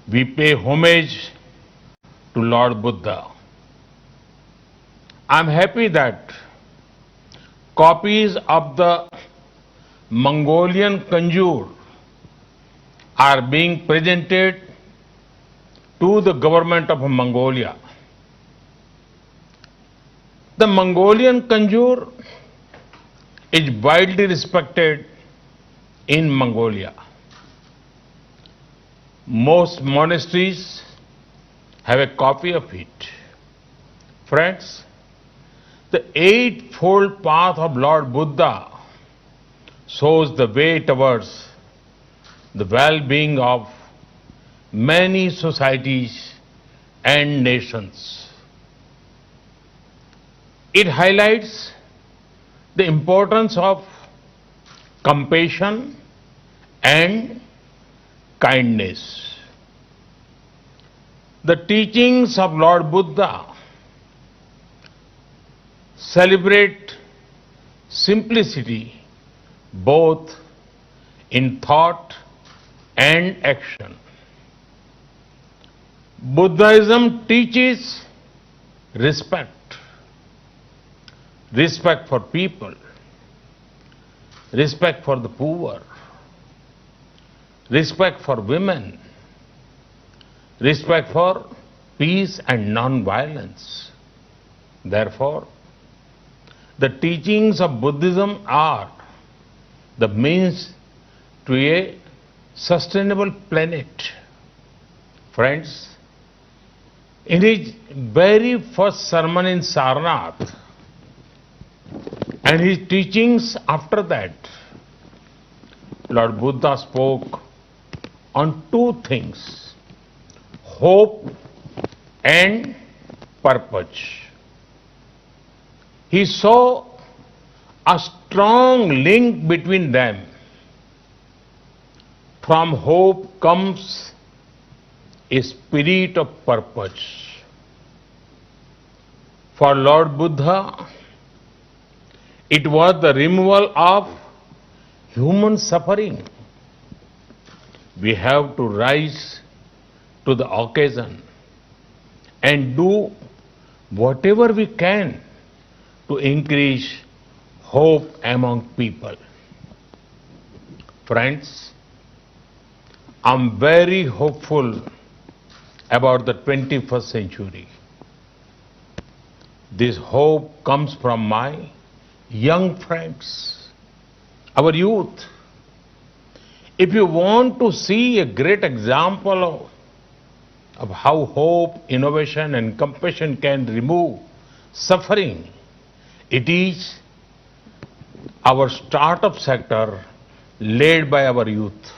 we pay homage to Lord Buddha. I'm happy that copies of the Mongolian Kanjur are being presented to the government of Mongolia. The Mongolian Kanjur is widely respected in Mongolia. Most monasteries have a copy of it. Friends, the Eightfold Path of Lord Buddha shows the way towards the well-being of many societies and nations. It highlights the importance of compassion and kindness. The teachings of Lord Buddha celebrate simplicity both in thought and action. Buddhism teaches respect, respect for people, respect for the poor, respect for women, respect for peace and non-violence. Therefore, the teachings of Buddhism are the means to a sustainable planet. Friends, in his very first sermon in Sarnath and his teachings after that, Lord Buddha spoke on two things: hope and purpose. He saw a strong link between them. From hope comes a spirit of purpose. For Lord Buddha, it was the removal of human suffering. We have to rise to the occasion and do whatever we can to increase hope among people. Friends, I'm very hopeful about the 21st century. This hope comes from my young friends, our youth. If you want to see a great example of how hope, innovation, and compassion can remove suffering, it is our startup sector led by our youth.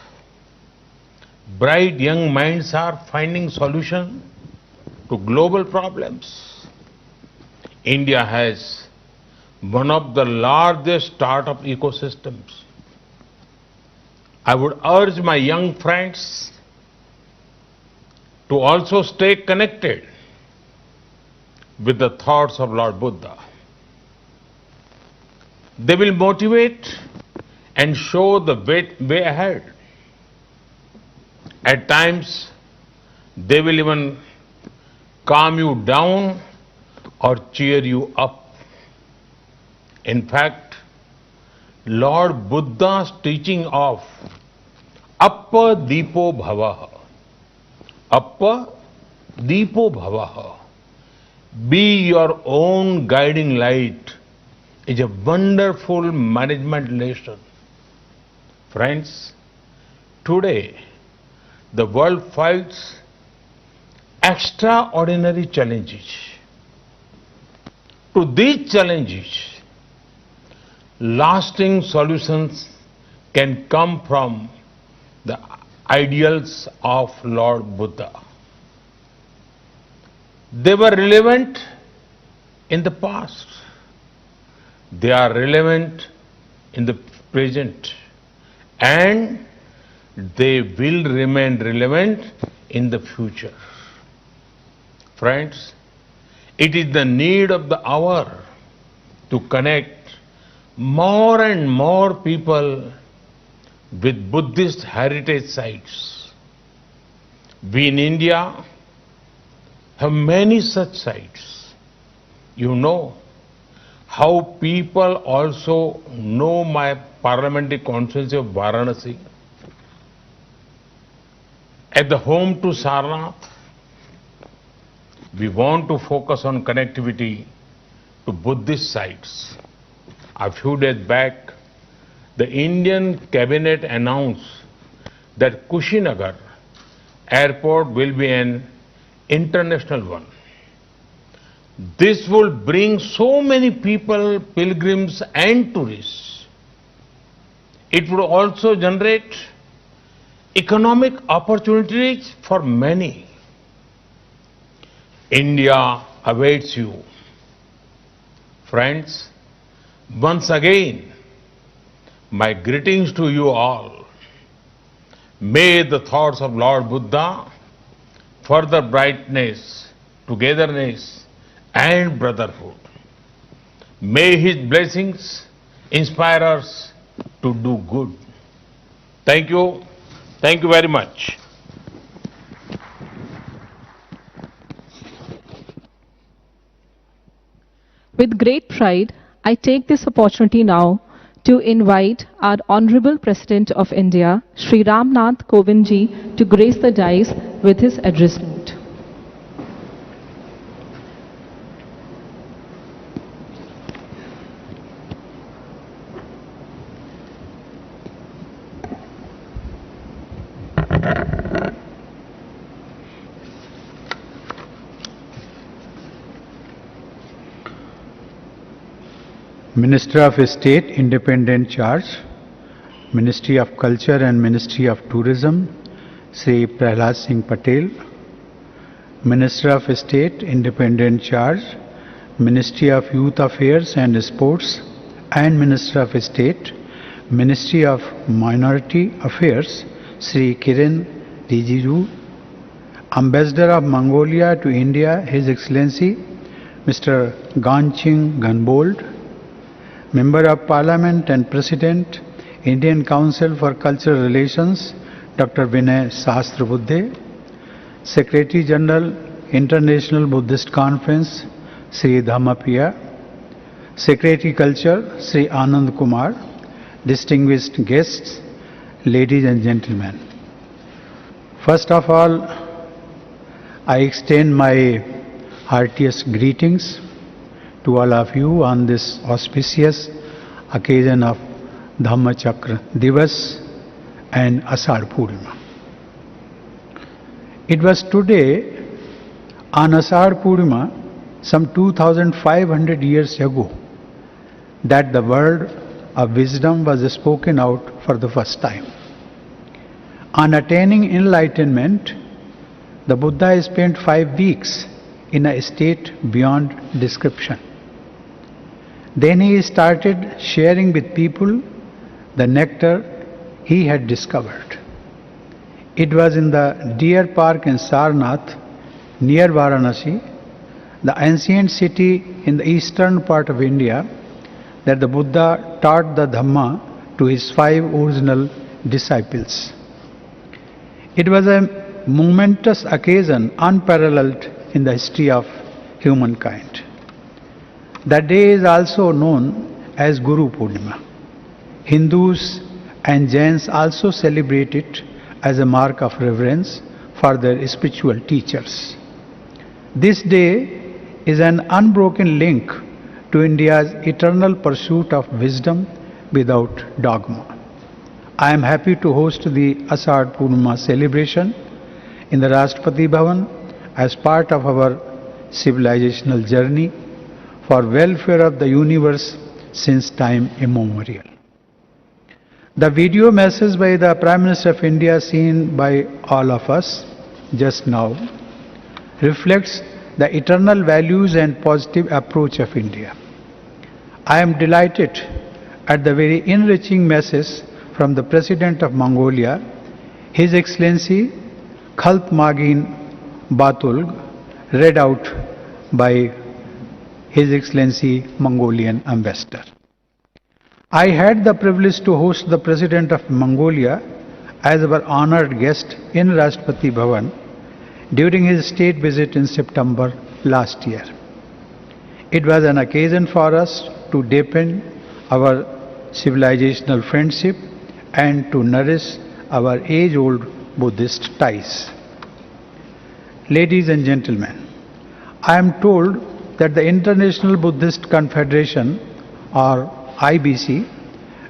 Bright young minds are finding solutions to global problems. India has one of the largest startup ecosystems. I would urge my young friends to also stay connected with the thoughts of Lord Buddha. They will motivate and show the way ahead. At times, they will even calm you down or cheer you up. In fact, Lord Buddha's teaching of Appa Deepo Bhavaha, Appa Deepo Bhavaha, be your own guiding light, is a wonderful management lesson. Friends, today the world fights extraordinary challenges. To these challenges, lasting solutions can come from the ideals of Lord Buddha. They were relevant in the past. They are relevant in the present. And they will remain relevant in the future. Friends, it is the need of the hour to connect more and more people with Buddhist heritage sites. We in India have many such sites. You know how people also know my parliamentary constituency of Varanasi. At the home to Sarnath, we want to focus on connectivity to Buddhist sites. A few days back, the Indian cabinet announced that Kushinagar airport will be an international one. This will bring so many people, pilgrims and tourists. It would also generate economic opportunities for many. India awaits you. Friends, once again, my greetings to you all. May the thoughts of Lord Buddha further brightness, togetherness and brotherhood. May his blessings inspire us to do good. Thank you. Thank you very much. With great pride, I take this opportunity now to invite our Honorable President of India, Shri Ram Nath Kovind ji, to grace the dais with his address note. Minister of State, Independent Charge, Ministry of Culture and Ministry of Tourism, Sri Prahlad Singh Patel, Minister of State, Independent Charge, Ministry of Youth Affairs and Sports, and Minister of State, Ministry of Minority Affairs, Sri Kiren Rijiju, Ambassador of Mongolia to India, His Excellency Mr. Ganching Ganbold, Member of Parliament and President, Indian Council for Cultural Relations, Dr. Vinay Sahasrabuddhe, Secretary General, International Buddhist Conference, Sri Dhammapriya, Secretary Culture, Sri Anand Kumar, distinguished guests, ladies and gentlemen. First of all, I extend my heartiest greetings to all of you on this auspicious occasion of Dhammachakra Divas and Ashadh Purnima. It was today on Ashadh Purnima, some 2500 years ago, that the word of wisdom was spoken out for the first time. On attaining enlightenment, the Buddha spent 5 weeks in a state beyond description. Then he started sharing with people the nectar he had discovered. It was in the Deer Park in Sarnath, near Varanasi, the ancient city in the eastern part of India, that the Buddha taught the Dhamma to his 5 original disciples. It was a momentous occasion unparalleled in the history of humankind. That day is also known as Guru Purnima. Hindus and Jains also celebrate it as a mark of reverence for their spiritual teachers. This day is an unbroken link to India's eternal pursuit of wisdom without dogma. I am happy to host the Ashadh Purnima celebration in the Rashtrapati Bhavan as part of our civilizational journey for welfare of the universe since time immemorial. The video message by the Prime Minister of India seen by all of us just now reflects the eternal values and positive approach of India. I am delighted at the very enriching message from the President of Mongolia, His Excellency Khaltmagin Batulg, read out by His Excellency Mongolian Ambassador. I had the privilege to host the President of Mongolia as our honored guest in Rashtrapati Bhavan during his state visit in September last year. It was an occasion for us to deepen our civilizational friendship and to nourish our age-old Buddhist ties. Ladies and gentlemen, I am told that the International Buddhist Confederation, or IBC,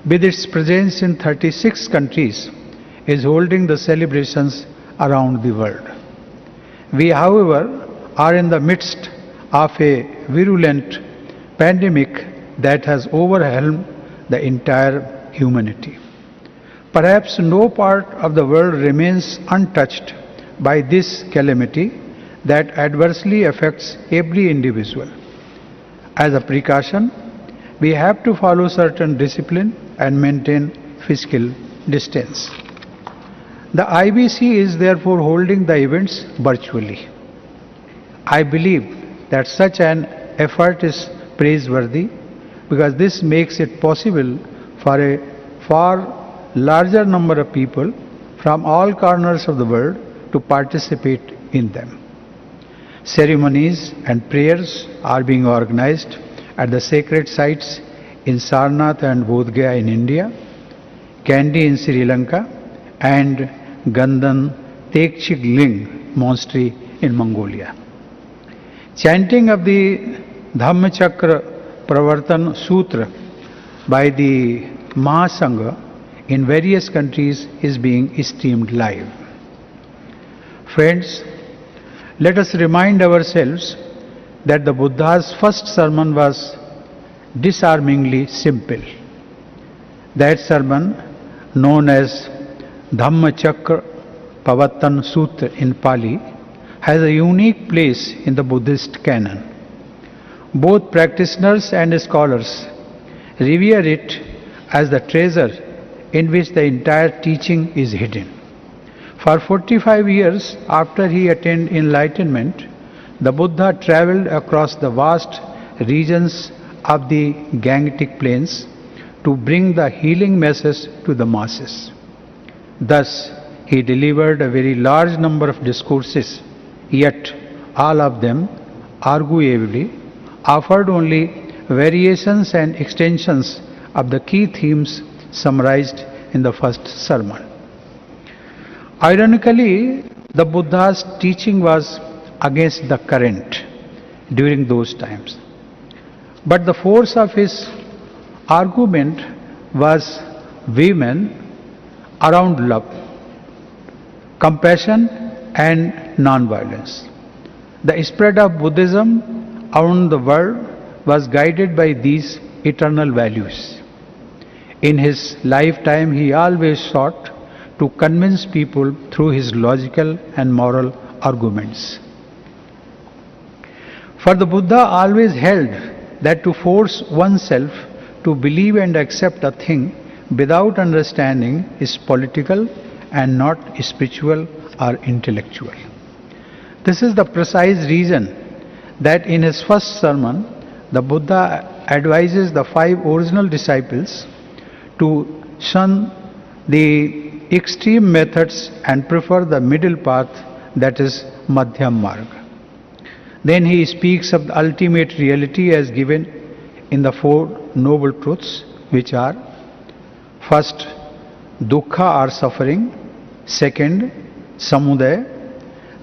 with its presence in 36 countries, is holding the celebrations around the world. We, however, are in the midst of a virulent pandemic that has overwhelmed the entire humanity. Perhaps no part of the world remains untouched by this calamity that adversely affects every individual. As a precaution, we have to follow certain discipline and maintain physical distance. The IBC is therefore holding the events virtually. I believe that such an effort is praiseworthy because this makes it possible for a far larger number of people from all corners of the world to participate in them. Ceremonies and prayers are being organized at the sacred sites in Sarnath and Bodh Gaya in India, Kandy in Sri Lanka, and Gandan Tekchig Ling Monastery in Mongolia. Chanting of the Dhammachakra Pravartan Sutra by the Mahasangha in various countries is being streamed live. Friends, let us remind ourselves that the Buddha's first sermon was disarmingly simple. That sermon, known as Dhammachakra Pravartan Sutra in Pali, has a unique place in the Buddhist canon. Both practitioners and scholars revere it as the treasure in which the entire teaching is hidden. For 45 years after he attained enlightenment, the Buddha traveled across the vast regions of the Gangetic Plains to bring the healing message to the masses. Thus, he delivered a very large number of discourses, yet all of them, arguably, offered only variations and extensions of the key themes summarized in the first sermon. Ironically, the Buddha's teaching was against the current during those times. But the force of his argument was women around love, compassion and non-violence. The spread of Buddhism around the world was guided by these eternal values. In his lifetime, he always sought to convince people through his logical and moral arguments. For the Buddha always held that to force oneself to believe and accept a thing without understanding is political and not spiritual or intellectual. This is the precise reason that in his first sermon, the Buddha advises the 5 original disciples to shun the extreme methods and prefer the middle path, that is Madhyam Marga. Then he speaks of the ultimate reality as given in the 4 noble truths, which are: first, dukkha or suffering; second, samudaya,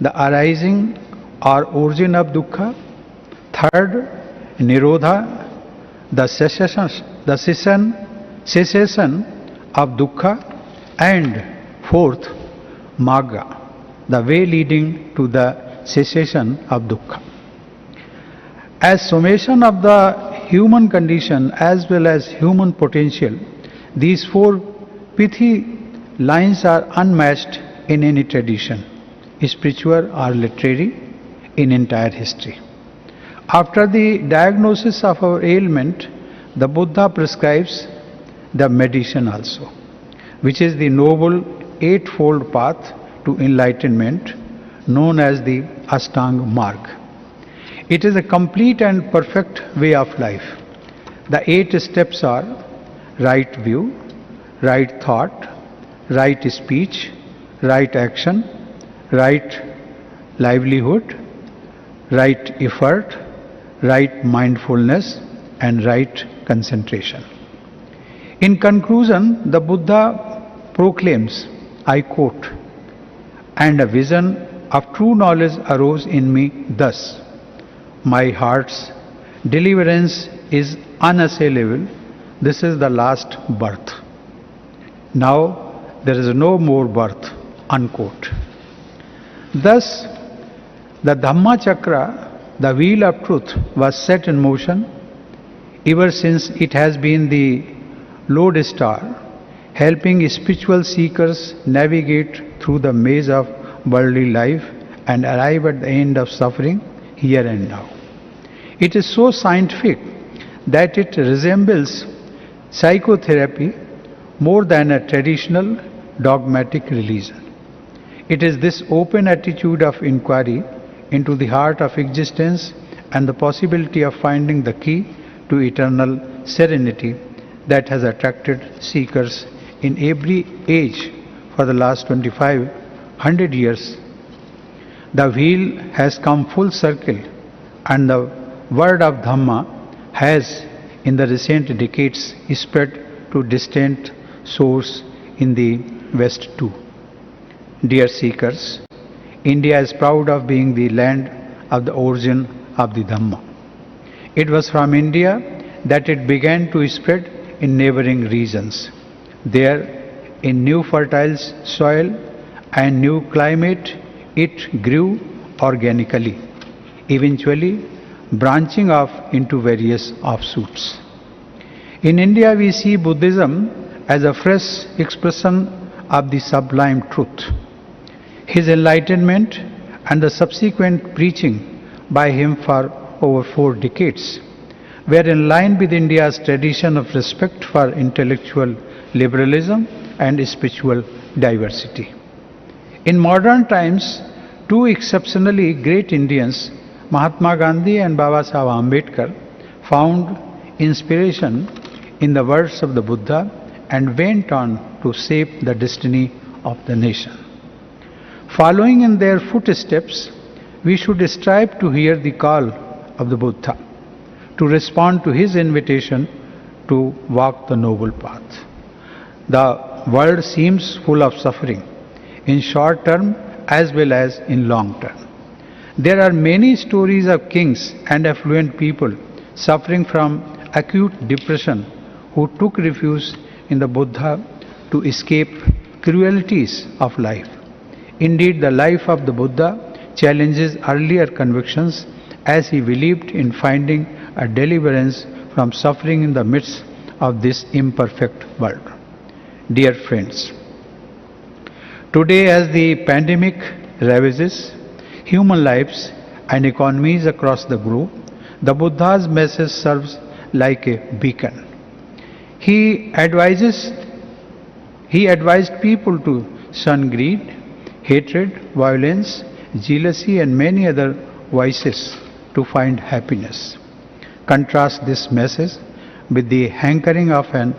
the arising or origin of dukkha; third, nirodha, the cessation of dukkha; and fourth, magga, the way leading to the cessation of dukkha. As summation of the human condition as well as human potential, these 4 pithy lines are unmatched in any tradition, spiritual or literary, in entire history. After the diagnosis of our ailment, the Buddha prescribes the medicine also, which is the noble 8-fold path to enlightenment known as the Ashtanga Marg. It is a complete and perfect way of life. The 8 steps are: right view, right thought, right speech, right action, right livelihood, right effort, right mindfulness, and right concentration. In conclusion, the Buddha proclaims, I quote, and a vision of true knowledge arose in me thus: my heart's deliverance is unassailable. This is the last birth. Now there is no more birth. Unquote. Thus, the Dhamma Chakra, the wheel of truth, was set in motion. Ever since it has been the lodestar, helping spiritual seekers navigate through the maze of worldly life and arrive at the end of suffering here and now. It is so scientific that it resembles psychotherapy more than a traditional dogmatic religion. It is this open attitude of inquiry into the heart of existence and the possibility of finding the key to eternal serenity that has attracted seekers in every age for the last 2500 years. The wheel has come full circle, and the word of Dhamma has in the recent decades spread to distant shores in the West too. Dear seekers, India is proud of being the land of the origin of the Dhamma. It was from India that it began to spread in neighboring regions. There, in new fertile soil and new climate, it grew organically, eventually branching off into various offshoots. In India, we see Buddhism as a fresh expression of the sublime truth. His enlightenment and the subsequent preaching by him for over 4 decades were in line with India's tradition of respect for intellectual liberalism and spiritual diversity. In modern times, 2 exceptionally great Indians, Mahatma Gandhi and Baba Saheb Ambedkar, found inspiration in the words of the Buddha and went on to shape the destiny of the nation. Following in their footsteps, we should strive to hear the call of the Buddha, to respond to his invitation to walk the noble path. The world seems full of suffering, in short term as well as in long term. There are many stories of kings and affluent people suffering from acute depression who took refuge in the Buddha to escape cruelties of life. Indeed, the life of the Buddha challenges earlier convictions as he believed in finding a deliverance from suffering in the midst of this imperfect world. Dear friends, today as the pandemic ravages human lives and economies across the globe, the Buddha's message serves like a beacon. He advised people to shun greed, hatred, violence, jealousy, and many other vices to find happiness. Contrast this message with the hankering of an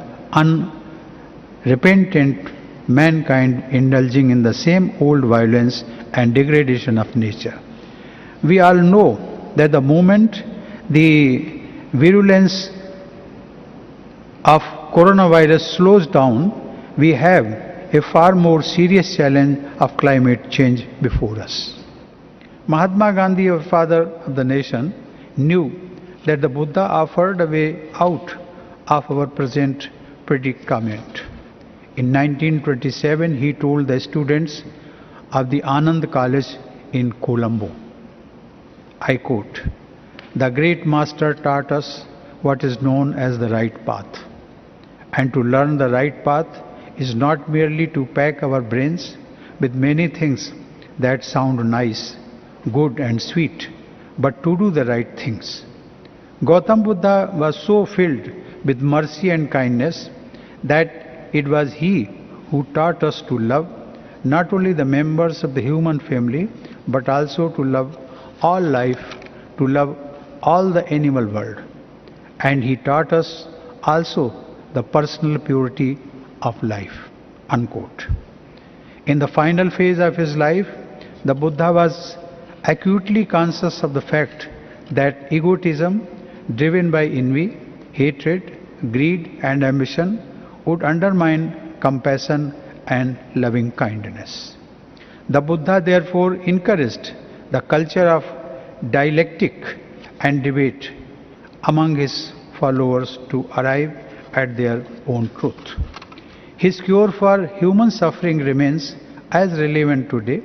unrepentant mankind indulging in the same old violence and degradation of nature. We all know that the moment the virulence of coronavirus slows down, we have a far more serious challenge of climate change before us. Mahatma Gandhi, our father of the nation, knew that the Buddha offered a way out of our present predicament. In 1927, he told the students of the Anand College in Colombo, I quote, "The great master taught us what is known as the right path. And to learn the right path is not merely to pack our brains with many things that sound nice, good and sweet, but to do the right things." Gautam Buddha was so filled with mercy and kindness that it was he who taught us to love not only the members of the human family, but also to love all life, to love all the animal world. And he taught us also the personal purity of life. Unquote. In the final phase of his life, the Buddha was acutely conscious of the fact that egotism driven by envy, hatred, greed and ambition would undermine compassion and loving kindness. The Buddha therefore encouraged the culture of dialectic and debate among his followers to arrive at their own truth. His cure for human suffering remains as relevant today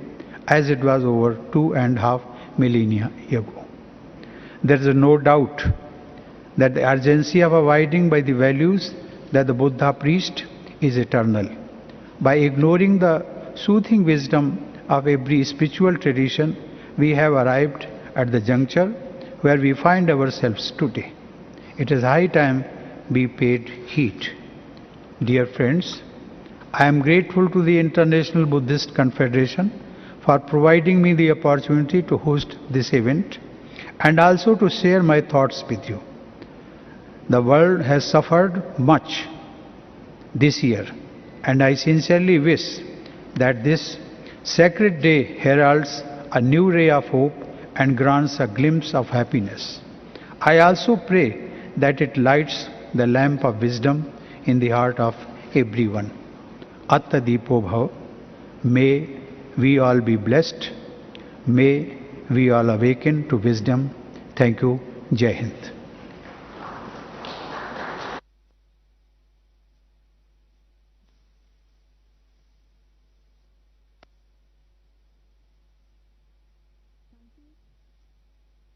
as it was over 2.5 millennia ago. There is no doubt that the urgency of abiding by the values that the Buddha preached is eternal. By ignoring the soothing wisdom of every spiritual tradition, we have arrived at the juncture where we find ourselves today. It is high time we paid heed. Dear friends, I am grateful to the International Buddhist Confederation for providing me the opportunity to host this event and also to share my thoughts with you. The world has suffered much this year, and I sincerely wish that this sacred day heralds a new ray of hope and grants a glimpse of happiness. I also pray that it lights the lamp of wisdom in the heart of everyone. Atta Deepo Bhav. May we all be blessed. May we all awaken to wisdom. Thank you. Jai Hind.